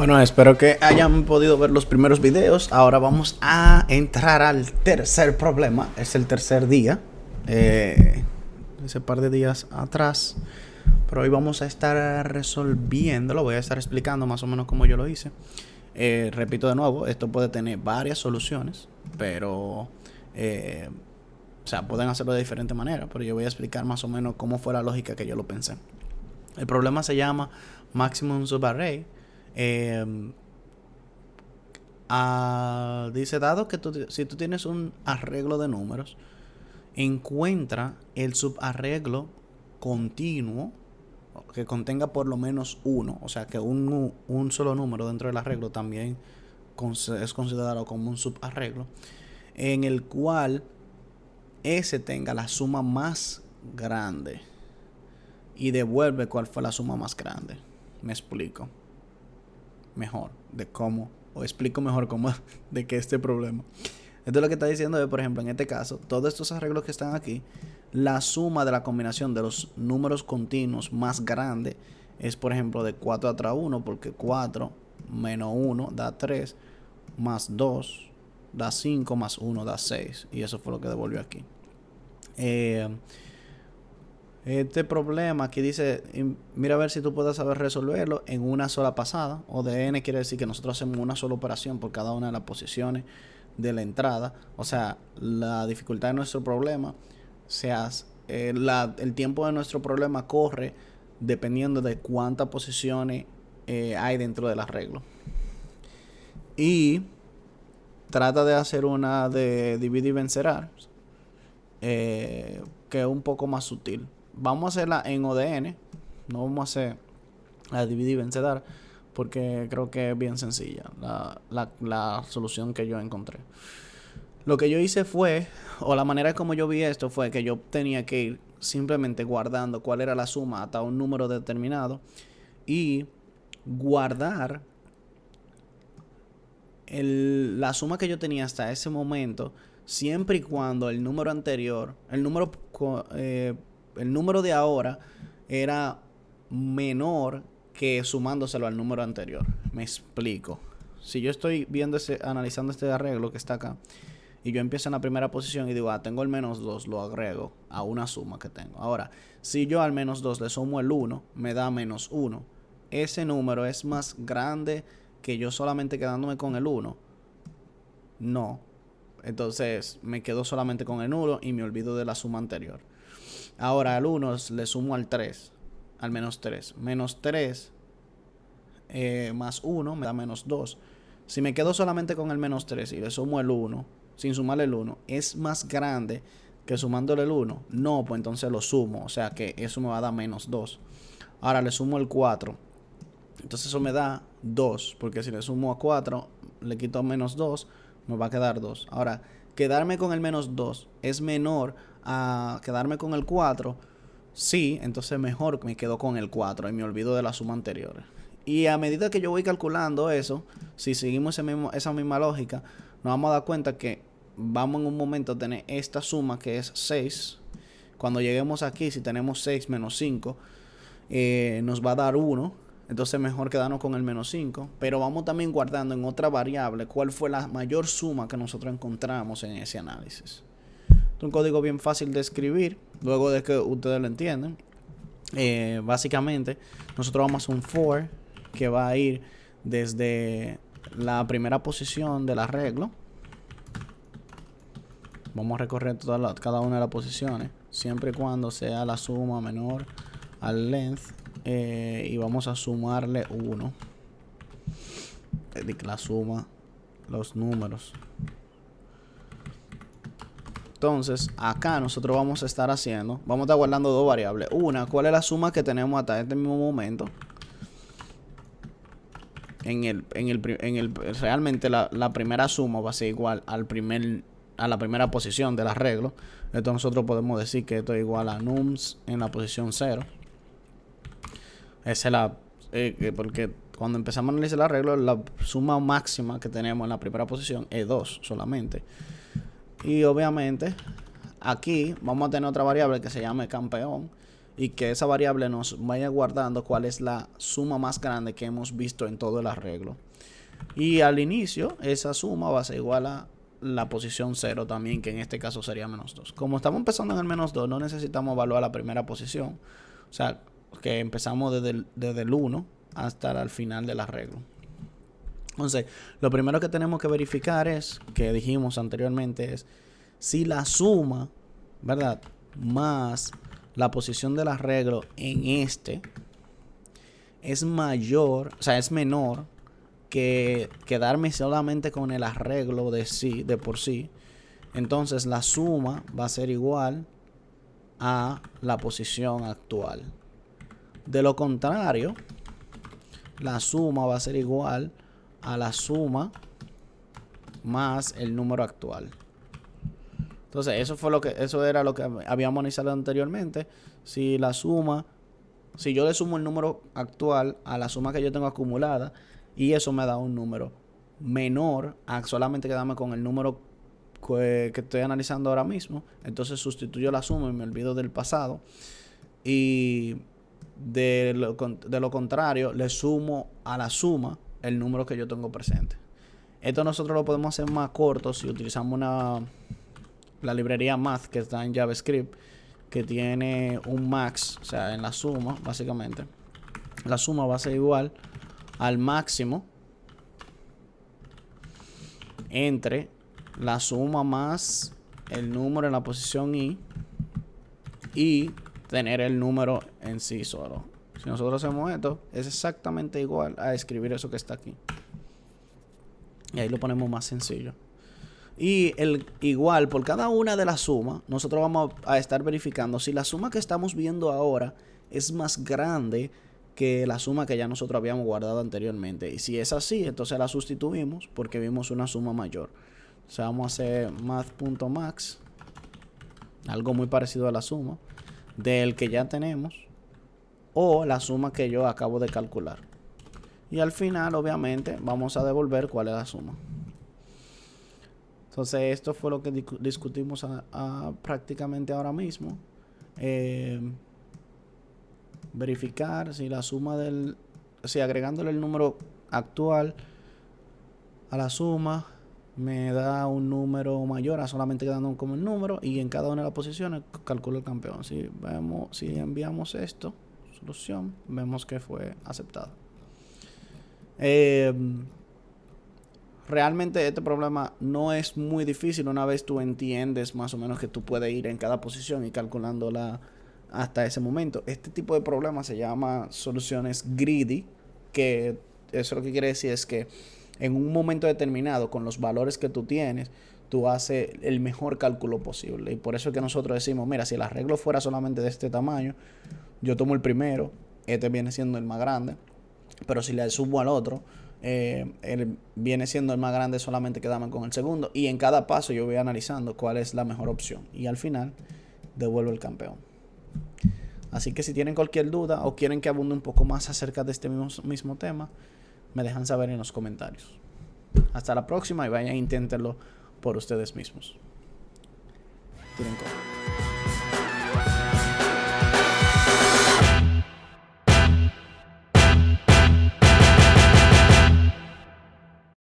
Bueno, espero que hayan podido ver los primeros videos. Ahora vamos a entrar al tercer problema. Es el tercer día. Ese par de días atrás. Pero hoy vamos a estar resolviéndolo. Voy a estar explicando más o menos cómo yo lo hice. Repito de nuevo, esto puede tener varias soluciones. Pero... o sea, pueden hacerlo de diferente manera. Pero yo voy a explicar más o menos cómo fue la lógica que yo lo pensé. El problema se llama Maximum Subarray. Dice, dado que si tú tienes un arreglo de números, encuentra el subarreglo continuo que contenga por lo menos uno, o sea que un solo número dentro del arreglo también es considerado como un subarreglo, en el cual ese tenga la suma más grande y devuelve cuál fue la suma más grande. Me explico mejor de cómo, o explico mejor cómo de qué este problema. Esto es lo que está diciendo es, por ejemplo, en este caso, todos estos arreglos que están aquí, la suma de la combinación de los números continuos más grande es, por ejemplo, de 4 atrás 1, porque 4 menos 1 da 3, más 2 da 5, más 1 da 6, y eso fue lo que devolvió aquí. Este problema aquí dice, mira a ver si tú puedes saber resolverlo en una sola pasada. O de n quiere decir que nosotros hacemos una sola operación por cada una de las posiciones de la entrada. O sea, la dificultad de nuestro problema, el tiempo de nuestro problema corre dependiendo de cuántas posiciones hay dentro del arreglo. Y trata de hacer una de dividir y vencerás, que es un poco más sutil. Vamos a hacerla en ODN. No vamos a hacer la dividir y vencer, porque creo que es bien sencilla la solución que yo encontré. Lo que yo hice fue, o la manera como yo vi esto fue que yo tenía que ir simplemente guardando cuál era la suma hasta un número determinado y guardar la suma que yo tenía hasta ese momento, siempre y cuando el número anterior, el número de ahora era menor que sumándoselo al número anterior. Me explico. Si yo estoy analizando este arreglo que está acá, y yo empiezo en la primera posición y digo, tengo el menos 2, lo agrego a una suma que tengo. Ahora, si yo al menos 2 le sumo el 1, me da menos 1. Ese número es más grande que yo solamente quedándome con el 1. No. Entonces me quedo solamente con el 1 y me olvido de la suma anterior. Ahora al 1 le sumo al 3, al menos 3. Menos 3 más 1 me da menos 2. Si me quedo solamente con el menos 3 y le sumo el 1, sin sumarle el 1, ¿es más grande que sumándole el 1? No, pues entonces lo sumo. O sea que eso me va a dar menos 2. Ahora le sumo el 4. Entonces eso me da 2. Porque si le sumo a 4, le quito menos 2, me va a quedar 2. Ahora, quedarme con el menos 2 es menor a quedarme con el 4. Sí, entonces mejor me quedo con el 4 y me olvido de la suma anterior. Y a medida que yo voy calculando eso, si seguimos esa misma lógica, nos vamos a dar cuenta que vamos en un momento a tener esta suma que es 6. Cuando lleguemos aquí, si tenemos 6 menos 5, nos va a dar 1. Entonces mejor quedarnos con el menos 5. Pero vamos también guardando en otra variable cuál fue la mayor suma que nosotros encontramos en ese análisis. Es un código bien fácil de escribir, luego de que ustedes lo entienden. Básicamente, nosotros vamos a hacer un for que va a ir desde la primera posición del arreglo. Vamos a recorrer cada una de las posiciones, siempre y cuando sea la suma menor al length, y vamos a sumarle 1. La suma, los números. Entonces, acá nosotros vamos a estar guardando dos variables. Una, ¿cuál es la suma que tenemos hasta este mismo momento? Realmente la primera suma va a ser igual a la primera posición del arreglo. Entonces nosotros podemos decir que esto es igual a nums en la posición 0. Esa es porque cuando empezamos a analizar el arreglo, la suma máxima que tenemos en la primera posición es 2 solamente. Y obviamente aquí vamos a tener otra variable que se llama campeón. y que esa variable nos vaya guardando cuál es la suma más grande que hemos visto en todo el arreglo. Y al inicio esa suma va a ser igual a la posición 0 también, que en este caso sería -2. Como estamos empezando en el -2, no necesitamos evaluar la primera posición. O sea, que empezamos desde el 1 hasta el final del arreglo. Entonces, lo primero que tenemos que verificar es, que dijimos anteriormente, es si la suma, ¿verdad?, más la posición del arreglo en este es mayor, o sea, es menor que quedarme solamente con el arreglo de por sí. Entonces la suma va a ser igual a la posición actual. De lo contrario, la suma va a ser igual a la suma más el número actual. Entonces eso era lo que habíamos analizado anteriormente. Si yo le sumo el número actual a la suma que yo tengo acumulada, y eso me da un número menor a solamente quedarme con el número que estoy analizando ahora mismo, entonces sustituyo la suma y me olvido del pasado. Y de lo contrario, le sumo a la suma el número que yo tengo presente. Esto nosotros lo podemos hacer más corto si utilizamos la librería Math que está en JavaScript, que tiene un max, o sea, en la suma, básicamente. La suma va a ser igual al máximo entre la suma más el número en la posición y tener el número en sí solo. Si nosotros hacemos esto, es exactamente igual a escribir eso que está aquí. Y ahí lo ponemos más sencillo. Y igual, por cada una de las sumas, nosotros vamos a estar verificando si la suma que estamos viendo ahora es más grande que la suma que ya nosotros habíamos guardado anteriormente. Y si es así, entonces la sustituimos porque vimos una suma mayor. O sea, vamos a hacer math.max, algo muy parecido a la suma del que ya tenemos, o la suma que yo acabo de calcular. Y al final, obviamente, vamos a devolver cuál es la suma. Entonces, esto fue lo que discutimos prácticamente ahora mismo. Verificar si la suma si agregándole el número actual a la suma me da un número mayor a solamente quedando como el número, y en cada una de las posiciones calculo el campeón. Si enviamos esto, solución, vemos que fue aceptado. Realmente este problema no es muy difícil una vez tú entiendes más o menos que tú puedes ir en cada posición y calculándola hasta ese momento. Este tipo de problema se llama soluciones greedy, que eso lo que quiere decir es que en un momento determinado, con los valores que tú tienes, tú haces el mejor cálculo posible. Y por eso es que nosotros decimos, mira, si el arreglo fuera solamente de este tamaño, yo tomo el primero, este viene siendo el más grande, pero si le subo al otro, él viene siendo el más grande, solamente quedarme con el segundo. Y en cada paso yo voy analizando cuál es la mejor opción. Y al final, devuelvo el campeón. Así que si tienen cualquier duda o quieren que abunde un poco más acerca de este mismo tema, me dejan saber en los comentarios. Hasta la próxima y vayan a inténtenlo por ustedes mismos. Tienen todo.